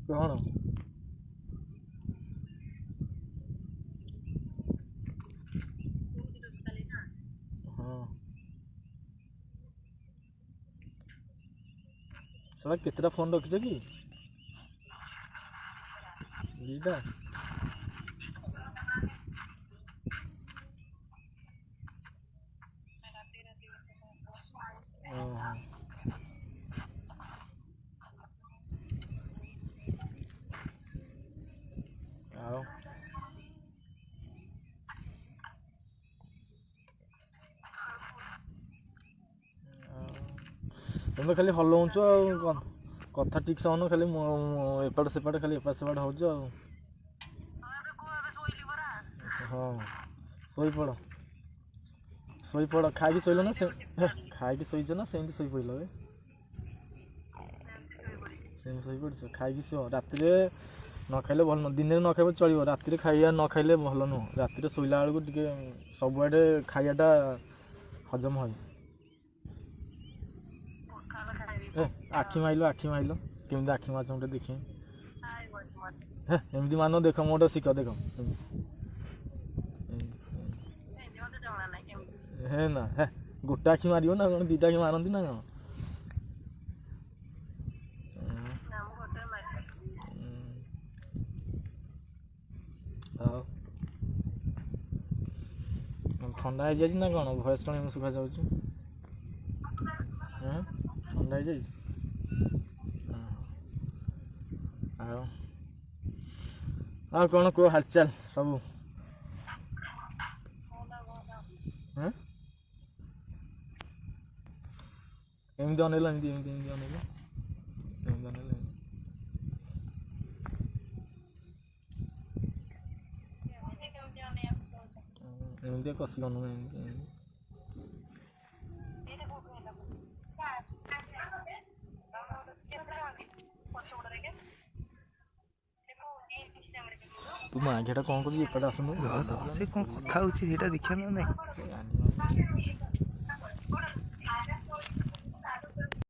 କ'ଣ ହଁ ସେଟା କେତେଟା ଫୋନ୍ ରଖିଛ କି? ଦୁଇଟା। ଓହୋ। ଆଉ ତମେ ଖାଲି ହଲଉଛ ଆଉ କଥା ଠିକ୍ ସେ ହଉନ, ଖାଲି ଏପଟ ସେପଟ ଖାଲି ଏପଟ ସେପଟ ହଉଛ ଆଉ। ହଁ ଶୋଇପଡ଼ ଶୋଇପଡ଼। ଖାଇକି ଶୋଇଲ ନା ଖାଇକି ଶୋଇଛ ନା ସେମିତି ଶୋଇପଡ଼ିଲ? ସେମିତି ଶୋଇପଡ଼ିଛ? ଖାଇକି ଶୁଅ। ରାତିରେ ନ ଖାଇଲେ ଭଲ ନୁହଁ। ଦିନରେ ନ ଖାଇଲେ ଚଳିବ, ରାତିରେ ଖାଇବା ନ ଖାଇଲେ ଭଲ ନୁହଁ। ରାତିରେ ଶୋଇଲା ବେଳକୁ ଟିକେ ସବୁଆଡ଼େ ଖାଇବାଟା ହଜମ ହୁଏ। ଆଖି ମାଇଲ କେମିତି ଆଖି ମାରୁଛ ଗୋଟେ ଦେଖି। ଏମିତି ମାନ, ଦେଖ ମୁଁ ଗୋଟେ ଶିଖ, ଦେଖ ହେ ନା ଗୋଟେ ଆଖି ମାରିବ ନା କ'ଣ? ଦୁଇଟା ଆଖି ମାରନ୍ତି ନା କ'ଣ? ଆଉ ଥଣ୍ଡା ହେଇଯାଇଛି ନା କ'ଣ? ଭଏସ୍ କ'ଣ ଏମିତି ଶୁଭାଯାଉଛି? ଥଣ୍ଡା ହେଇଯାଇଛି? ଆଉ କ'ଣ କୁହ ହାଲଚାଲ ସବୁ? ଏମିତି ଅନେଇଲ, ଏମିତି ଅନେଇଲ, ଏମିତି କଷି ଅନୁ ଏମିତି। ତୁ ମାଗିଆଟା କ'ଣ କରୁଛୁ? ଏପଟେ ଆସୁନୁ। ସେ କ'ଣ କଥା ହେଉଛି ସେଇଟା ଦେଖିବା ନା ନାଇଁ?